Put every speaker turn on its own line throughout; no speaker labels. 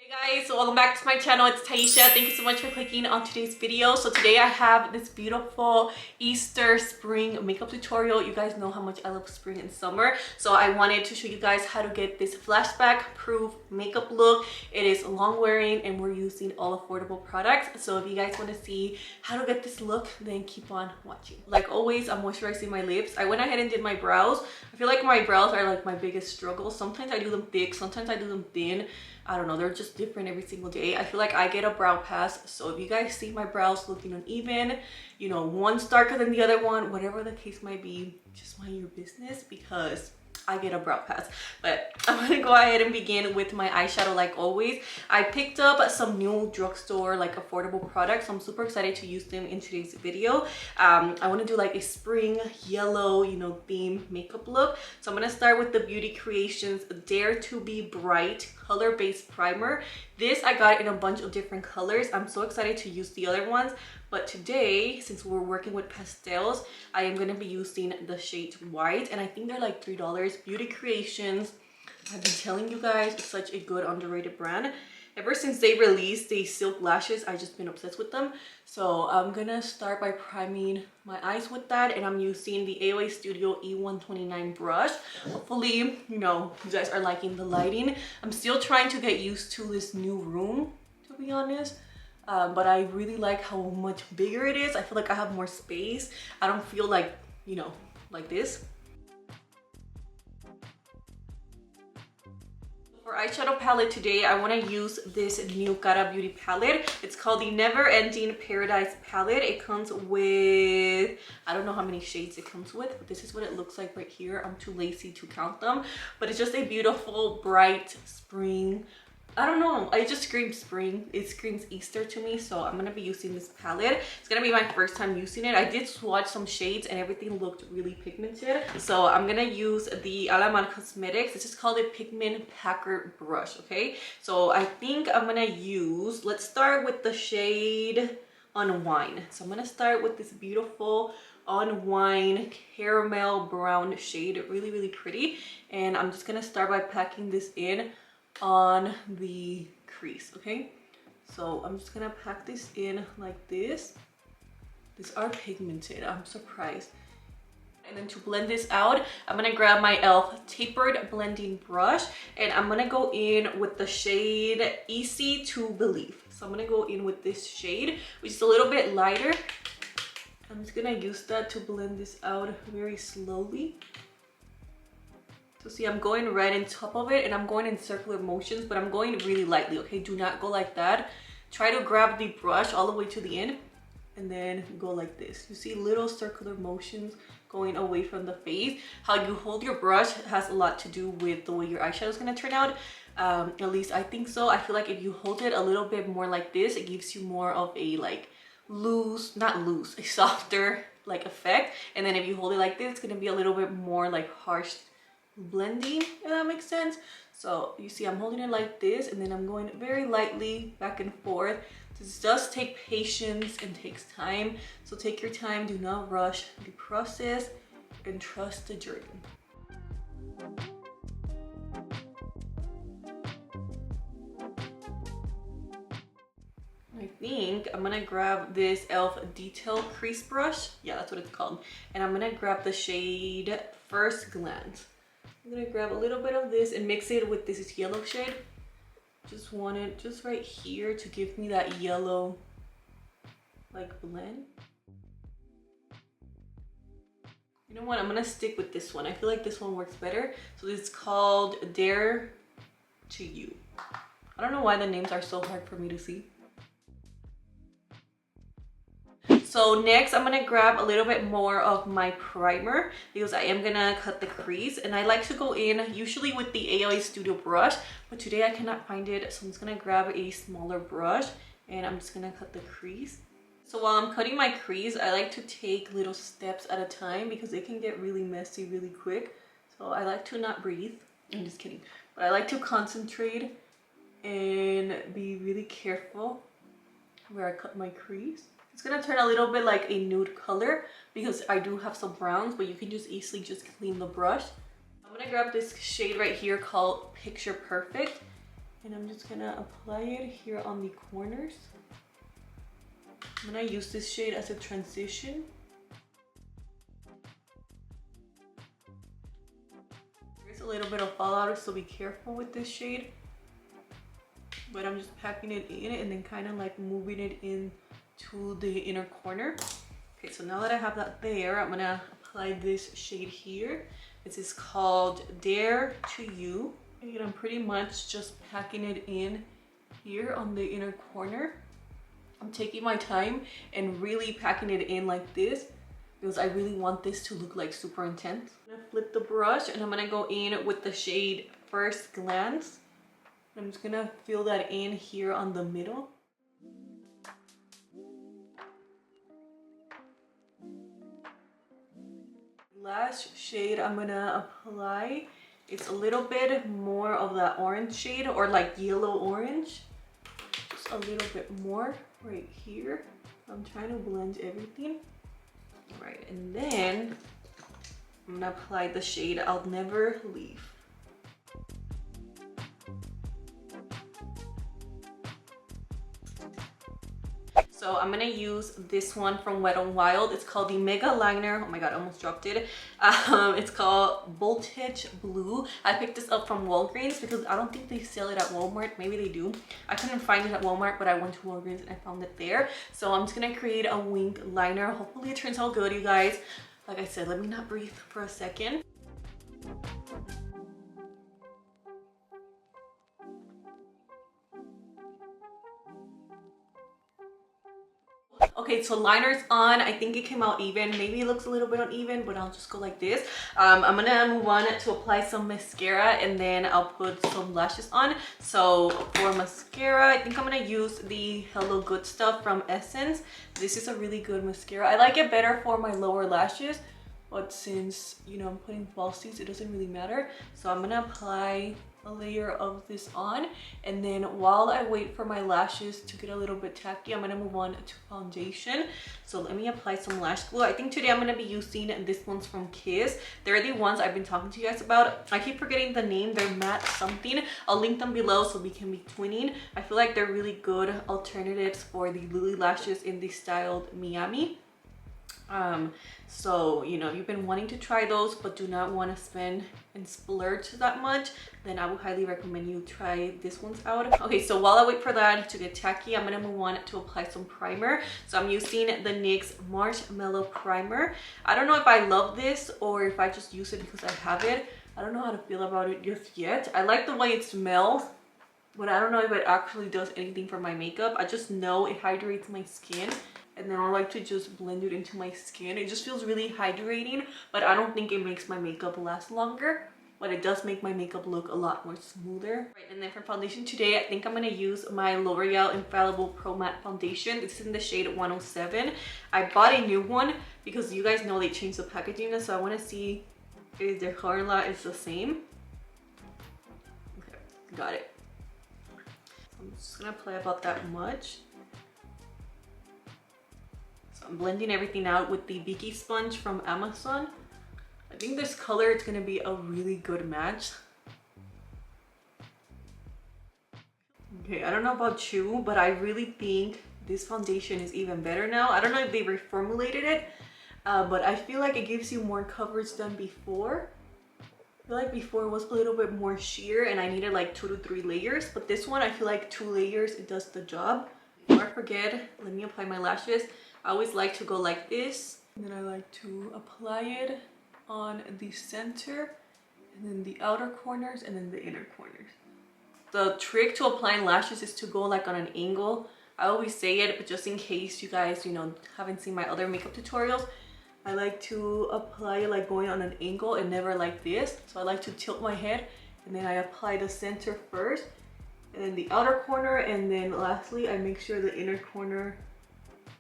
Hey guys, so welcome back to my channel. It's Taisha. Thank you so much for clicking on today's video. So today I have this beautiful Easter spring makeup tutorial. You guys know how much I love spring and summer, so I wanted to show you guys how to get this flashback proof makeup look. It is long wearing and we're using all affordable products. So if you guys want to see how to get this look, then keep on watching. Like always, I'm moisturizing my lips. I went ahead and did my brows. I feel like my brows are like my biggest struggle. Sometimes I do them thick, sometimes I do them thin. I don't know, they're just different every single day. I feel like I get a brow pass. So if you guys see my brows looking uneven, you know, one's darker than the other one, whatever the case might be, just mind your business because I get a brow pass. But I'm gonna go ahead and begin with my eyeshadow like always. I picked up some new drugstore like affordable products. So I'm super excited to use them in today's video. I want to do like a spring yellow, you know, theme makeup look. So I'm gonna start with the Beauty Creations Dare to Be Bright color-based primer. This I got in a bunch of different colors. I'm so excited to use the other ones, but today, since we're working with pastels, I am going to be using the shade white, and I think they're like $3. Beauty Creations, I've been telling you guys, it's such a good underrated brand. Ever since they released the silk lashes, I've just been obsessed with them. So I'm gonna start by priming my eyes with that, and I'm using the AOA Studio E129 brush. Hopefully, you know, you guys are liking the lighting. I'm still trying to get used to this new room, to be honest. But I really like how much bigger it is. I feel like I have more space. I don't feel like, you know, like this. For eyeshadow palette today, I want to use this new Cara Beauty palette. It's called the Never Ending Paradise palette. It comes with, I don't know how many shades it comes with, but this is what it looks like right here. I'm too lazy to count them, but it's just a beautiful, bright spring. I don't know, I just screams spring. It screams Easter to me, so I'm gonna be using this palette. It's gonna be my first time using it. I did swatch some shades and everything looked really pigmented. So I'm gonna use the Eyeliner Cosmetics. This is called a Pigment Packer brush, okay? So I think I'm gonna use, let's start with the shade Unwind. So I'm gonna start with this beautiful Unwind caramel brown shade, really, really pretty. And I'm just gonna start by packing this in on the crease, okay? So I'm just gonna pack this in like this. These are pigmented, I'm surprised. And then to blend this out, I'm gonna grab my e.l.f. tapered blending brush, and I'm gonna go in with the shade Easy to Believe. So I'm gonna go in with this shade, which is a little bit lighter. I'm just gonna use that to blend this out very slowly. So see, I'm going right on top of it, and I'm going in circular motions, but I'm going really lightly, okay? Do not go like that. Try to grab the brush all the way to the end and then go like this. You see little circular motions going away from the face. How you hold your brush has a lot to do with the way your eyeshadow is going to turn out. At least I think so. I feel like if you hold it a little bit more like this, it gives you more of a like loose, not loose, a softer like effect. And then if you hold it like this, it's going to be a little bit more like harsh blending, if that makes sense. So you see I'm holding it like this, and then I'm going very lightly back and forth. This does take patience and takes time, so take your time, do not rush the process, and trust the journey. I think I'm gonna grab this e.l.f. detail crease brush, yeah, that's what it's called, and I'm gonna grab the shade First Glance. I'm gonna grab a little bit of this and mix it with this yellow shade. Just want it just right here to give me that yellow like blend. You know what, I'm gonna stick with this one. I feel like this one works better. So this is called Dare to You. I don't know why the names are so hard for me to see. So next, I'm gonna grab a little bit more of my primer because I am gonna cut the crease, and I like to go in usually with the AOA Studio brush, but today I cannot find it, so I'm just gonna grab a smaller brush and I'm just gonna cut the crease. So while I'm cutting my crease, I like to take little steps at a time because it can get really messy really quick. So I like to not breathe. I'm just kidding, but I like to concentrate and be really careful where I cut my crease. It's gonna turn a little bit like a nude color because I do have some browns, but you can just easily just clean the brush. I'm gonna grab this shade right here called Picture Perfect, And I'm just gonna apply it here on the corners. I'm gonna use this shade as a transition. There's a little bit of fallout, so be careful with this shade. But I'm just packing it in and then kind of like moving it in to the inner corner. Okay, so now that I have that there, I'm gonna apply this shade here. This is called Dare to You. And I'm pretty much just packing it in here on the inner corner. I'm taking my time and really packing it in like this because I really want this to look like super intense. I'm gonna flip the brush and I'm gonna go in with the shade First Glance. I'm just gonna fill that in here on the middle. Last shade I'm gonna apply, it's a little bit more of that orange shade, or like yellow orange. Just a little bit more right here. I'm trying to blend everything. All right, and then I'm gonna apply the shade I'll Never Leave. So I'm gonna use this one from Wet n Wild. It's called the Mega Liner. Oh my god, I almost dropped it. It's called Voltage Blue. I picked this up from Walgreens because I don't think they sell it at Walmart. Maybe they do. I couldn't find it at Walmart, but I went to Walgreens and I found it there. So I'm just gonna create a wing liner. Hopefully it turns out good, you guys. Like I said, let me not breathe for a second. Okay, so liner's on. I think it came out even. Maybe it looks a little bit uneven, but I'll just go like this. I'm gonna move on to apply some mascara and then I'll put some lashes on. So for mascara, I think I'm gonna use the Hello Good Stuff from Essence. This is a really good mascara. I like it better for my lower lashes, but since, you know, I'm putting falsies, it doesn't really matter. So I'm gonna apply a layer of this on, and then while I wait for my lashes to get a little bit tacky, I'm gonna move on to foundation. So let me apply some lash glue. I think today I'm gonna be using this one's from Kiss. They're the ones I've been talking to you guys about. I keep forgetting the name. They're matte something. I'll link them below so we can be twinning. I feel like they're really good alternatives for the Lily lashes in the styled Miami. So, you know, if you've been wanting to try those but do not want to spend and splurge that much, then I would highly recommend you try this ones out. Okay, so while I wait for that to get tacky, I'm gonna move on to apply some primer. So I'm using the NYX Marshmallow Primer. I don't know if I love this or if I just use it because I have it. I don't know how to feel about it just yet. I like the way it smells, but I don't know if it actually does anything for my makeup. I just know it hydrates my skin. And then I like to just blend it into my skin. It just feels really hydrating, but I don't think it makes my makeup last longer. But it does make my makeup look a lot more smoother. Right, and then for foundation today, I think I'm gonna use my L'Oreal Infallible Pro Matte Foundation. This is in the shade 107. I bought a new one because you guys know they changed the packaging, so I wanna see if their formula is the same. Okay, got it. I'm just gonna apply about that much. I'm blending everything out with the Beaky sponge from Amazon. I think this color is going to be a really good match. Okay, I don't know about you, but I really think this foundation is even better now. I don't know if they reformulated it, but I feel like it gives you more coverage than before. I feel like before it was a little bit more sheer and I needed like 2 to 3 layers, but this one I feel like 2 layers, it does the job. Before I forget, let me apply my lashes. I always like to go like this, and then I like to apply it on the center, and then the outer corners, and then the inner corners. The trick to applying lashes is to go like on an angle. I always say it, but just in case you guys, you know, haven't seen my other makeup tutorials, I like to apply it like going on an angle and never like this. So I like to tilt my head, and then I apply the center first, and then the outer corner, and then lastly, I make sure the inner corner,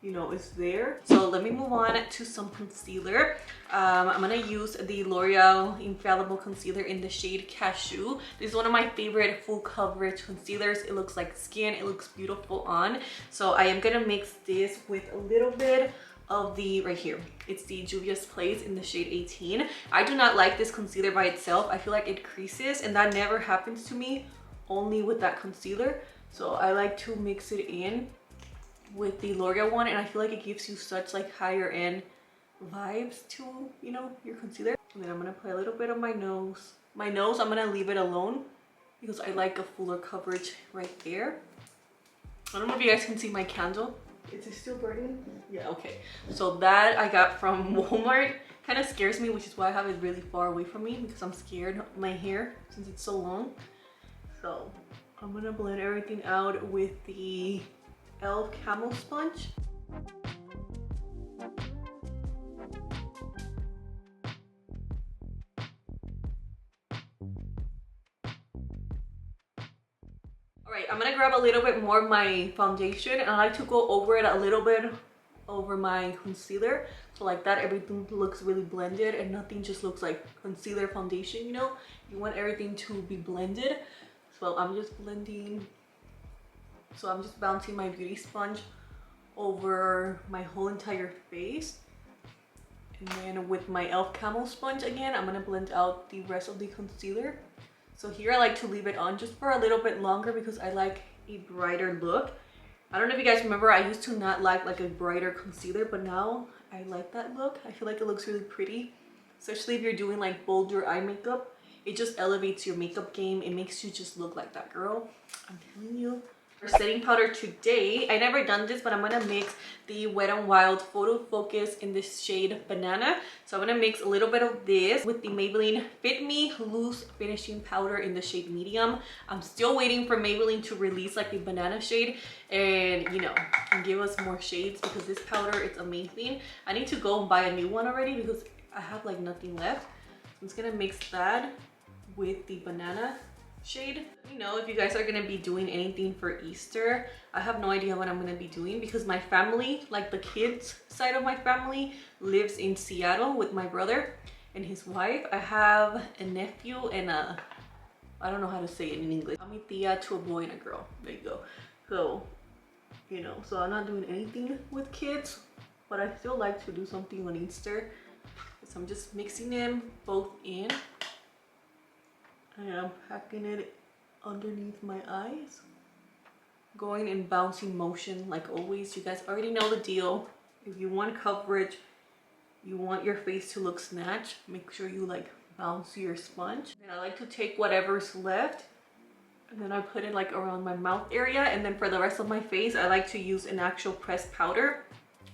you know, is there. So let me move on to some concealer. I'm gonna use the L'Oreal Infallible Concealer in the shade Cashew. This is one of my favorite full coverage concealers. It looks like skin, it looks beautiful on. So I am gonna mix this with a little bit of the, right here, it's the Juvia's Place in the shade 18. I do not like this concealer by itself. I feel like it creases, and that never happens to me only with that concealer. So I like to mix it in with the L'Oreal one, and I feel like it gives you such like higher end vibes to, you know, your concealer. And then I'm gonna apply a little bit on my nose. My nose, I'm gonna leave it alone because I like a fuller coverage right there. I don't know if you guys can see my candle. Is it still burning? Yeah, okay. So that I got from Walmart. Kind of scares me, which is why I have it really far away from me, because I'm scared of my hair since it's so long. So I'm gonna blend everything out with the e.l.f. Camo Sponge. Alright, I'm gonna grab a little bit more of my foundation, and I like to go over it a little bit over my concealer, so like that everything looks really blended and nothing just looks like concealer foundation, you know. You want everything to be blended. So I'm just blending, so I'm just bouncing my beauty sponge over my whole entire face, and then with my e.l.f. Camo Sponge again, I'm gonna blend out the rest of the concealer. So here I like to leave it on just for a little bit longer because I like a brighter look. I don't know if you guys remember, I used to not like a brighter concealer, but now I like that look. I feel like it looks really pretty, especially if you're doing like bolder eye makeup. It just elevates your makeup game. It makes you just look like that girl. I'm telling you. For setting powder today, I never done this, but I'm gonna mix the Wet n Wild Photo Focus in this shade Banana. So I'm gonna mix a little bit of this with the Maybelline Fit Me Loose Finishing Powder in the shade Medium. I'm still waiting for Maybelline to release like the banana shade and, you know, and give us more shades, because this powder, it's amazing. I need to go and buy a new one already because I have like nothing left. I'm just gonna mix that with the banana shade. Let me know if you guys are gonna be doing anything for Easter. I have no idea what I'm gonna be doing because my family, like the kids side of my family, lives in Seattle with my brother and his wife. I have a nephew and a, I don't know how to say it in English. I'm a tia to a boy and a girl. There you go. So, you know, so I'm not doing anything with kids, but I still like to do something on Easter. So I'm just mixing them both in. I'm packing it underneath my eyes, going in bouncing motion like always. You guys already know the deal. If you want coverage, you want your face to look snatched, make sure you like bounce your sponge. And I like to take whatever's left and then I put it like around my mouth area, and then for the rest of my face I like to use an actual pressed powder.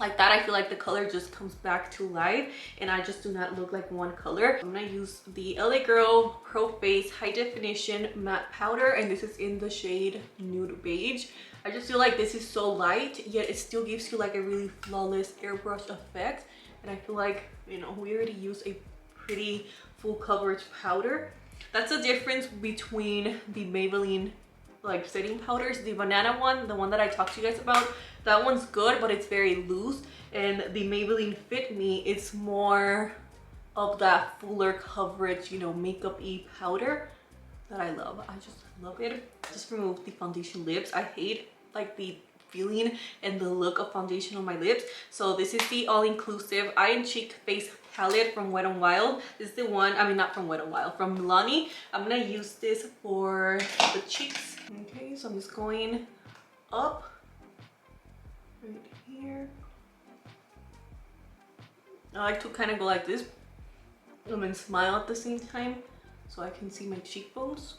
Like that, I feel like the color just comes back to life and I just do not look like one color. I'm gonna use the LA Girl Pro Face High Definition Matte Powder, and this is in the shade Nude Beige. I just feel like this is so light, yet it still gives you like a really flawless airbrush effect. And I feel like, you know, we already use a pretty full coverage powder. That's the difference between the Maybelline like setting powders. The banana one, the one that I talked to you guys about, that one's good, but it's very loose. And the Maybelline Fit Me, it's more of that fuller coverage, you know, makeup-y powder that I love. I just love it. Just remove the foundation lips. I hate like the feeling and the look of foundation on my lips. So this is the all-inclusive Eye and Cheek Face Palette from Wet n Wild. This is the one, I mean not from Wet n Wild, from Milani. I'm gonna use this for the cheeks. Okay, so I'm just going up right here. I like to kind of go like this and then smile at the same time so I can see my cheekbones.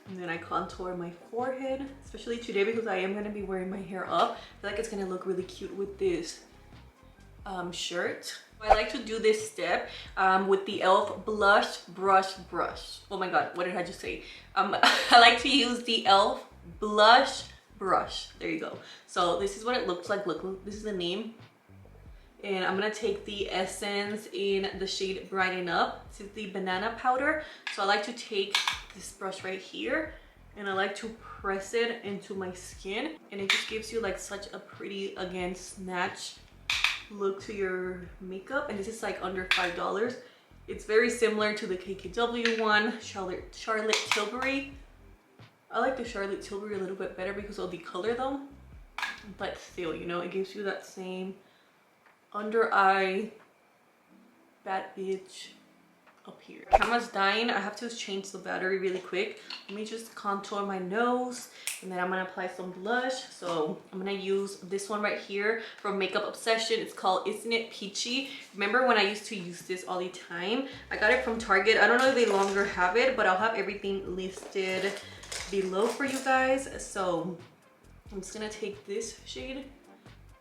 And then I contour my forehead, especially today because I am going to be wearing my hair up. I feel like it's going to look really cute with this shirt. I like to do this step with the e.l.f. Blush Brush. Oh my god, what did I just say? I like to use the e.l.f. Blush Brush. There you go. So this is what it looks like. Look, this is the name. And I'm gonna take the essence in the shade Brighten Up. This is the banana powder. So I like to take this brush right here and I like to press it into my skin, and it just gives you like such a pretty, again, snatch look to your makeup. And this is like under $5. It's very similar to the KKW one, Charlotte Tilbury. I like the Charlotte Tilbury a little bit better because of the color though, but still, you know, it gives you that same under eye bad bitch up here. Camera's dying. I have to change the battery really quick. Let me just contour my nose, and then I'm gonna apply some blush. So I'm gonna use this one right here from Makeup Obsession. It's called Isn't It Peachy. Remember when I used to use this all the time? I got it from Target. I don't know if they longer have it, but I'll have everything listed below for you guys. So I'm just gonna take this shade.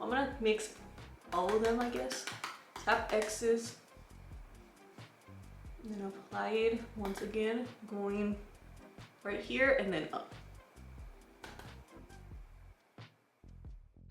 I'm gonna mix all of them, I guess. Tap X's. And then apply it once again, going right here and then up.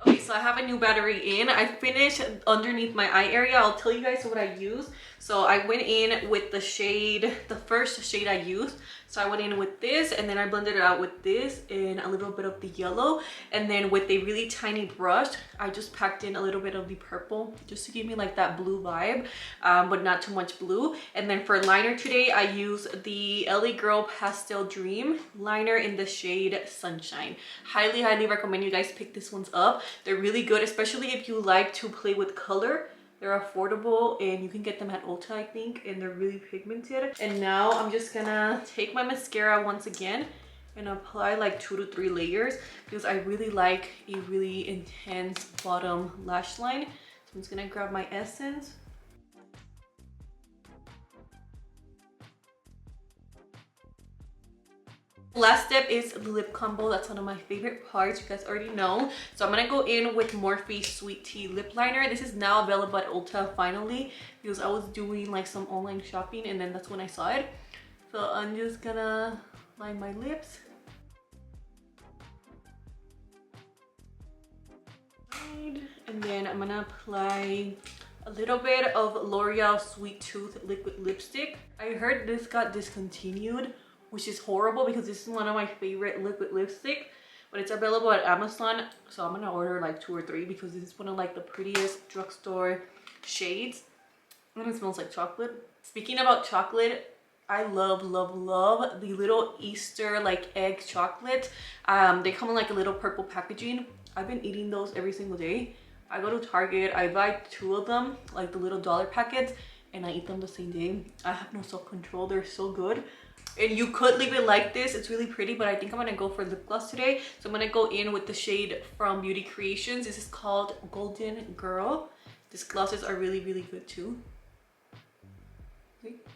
Okay, so I have a new battery in. I finished underneath my eye area. I'll tell you guys what I use. So I went in with the shade, the first shade I used. So I went in with this, and then I blended it out with this and a little bit of the yellow. And then with a really tiny brush, I just packed in a little bit of the purple just to give me like that blue vibe, but not too much blue. And then for liner today, I use the LA Girl Pastel Dream liner in the shade Sunshine. Highly, highly recommend you guys pick these ones up. They're really good, especially if you like to play with color. They're affordable and you can get them at Ulta, I think, and they're really pigmented. And now I'm just gonna take my mascara once again and apply like 2 to 3 layers because I really like a really intense bottom lash line. So I'm just gonna grab my Essence. Last step is the lip combo. That's one of my favorite parts, you guys already know. So I'm gonna go in with Morphe Sweet Tea lip liner. This is now available at Ulta finally because I was doing like some online shopping and then that's when I saw it. So I'm just gonna line my lips. And then I'm gonna apply a little bit of L'Oreal Sweet Tooth liquid lipstick. I heard this got discontinued, which is horrible because this is one of my favorite liquid lipstick, but it's available at Amazon. So I'm gonna order like 2 or 3 because this is one of like the prettiest drugstore shades. And it smells like chocolate. Speaking about chocolate, I love, love, love the little Easter like egg chocolate. They come in like a little purple packaging. I've been eating those every single day. I go to Target, I buy 2 of them, like the little dollar packets, and I eat them the same day. I have no self-control. They're so good. And you could leave it like this. It's really pretty, but I think I'm gonna go for lip gloss today. So I'm gonna go in with the shade from Beauty Creations. This is called Golden Girl. These glosses are really, really good too.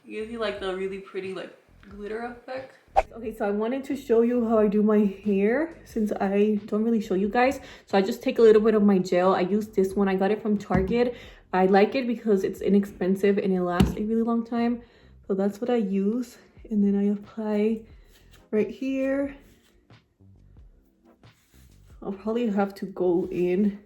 You see like the really pretty like glitter effect. Okay, so I wanted to show you how I do my hair since I don't really show you guys. So I just take a little bit of my gel. I use this one. I got it from Target. I like it because it's inexpensive and it lasts a really long time. So that's what I use. And then I apply right here. I'll probably have to go in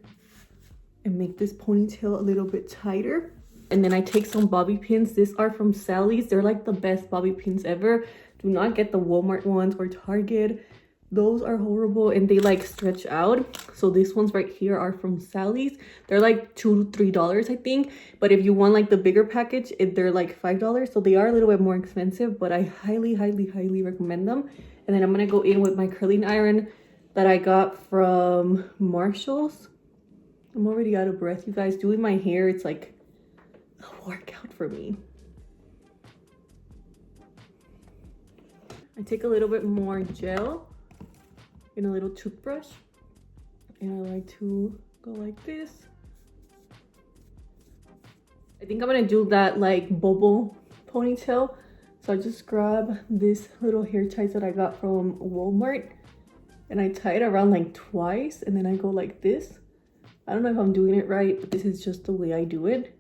and make this ponytail a little bit tighter. And then I take some bobby pins. These are from Sally's. They're like the best bobby pins ever. Do not get the Walmart ones or Target. Those are horrible and they like stretch out. So these ones right here are from Sally's. They're like $2 to $3, I think. But if you want like the bigger package, they're like $5. So they are a little bit more expensive, but I highly, highly, highly recommend them. And then I'm gonna go in with my curling iron that I got from Marshall's. I'm already out of breath, you guys. Doing my hair, it's like a workout for me. I take a little bit more gel in a little toothbrush and I like to go like this. I think I'm gonna do that like bubble ponytail. So I just grab this little hair ties that I got from Walmart and I tie it around like twice and then I go like this. I don't know if I'm doing it right, but this is just the way I do it.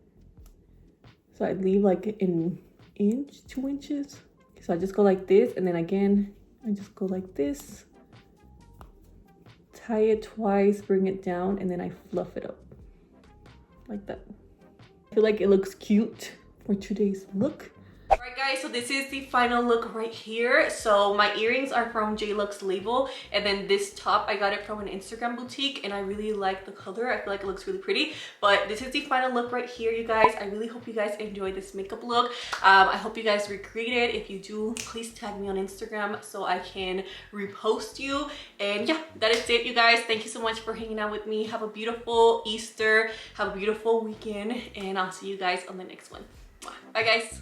So I leave like an inch, 2 inches. So I just go like this and then again, I just go like this. Tie it twice, bring it down, and then I fluff it up like that. I feel like it looks cute for today's look. Alright guys, so this is the final look right here. So my earrings are from JLux Label, and then this top I got it from an Instagram boutique and I really like the color. I feel like it looks really pretty. But this is the final look right here, you guys. I really hope you guys enjoyed this makeup look. I hope you guys recreate it. If you do, please tag me on Instagram so I can repost you. And yeah, that is it, you guys. Thank you so much for hanging out with me. Have a beautiful Easter, have a beautiful weekend, and I'll see you guys on the next one. Bye guys.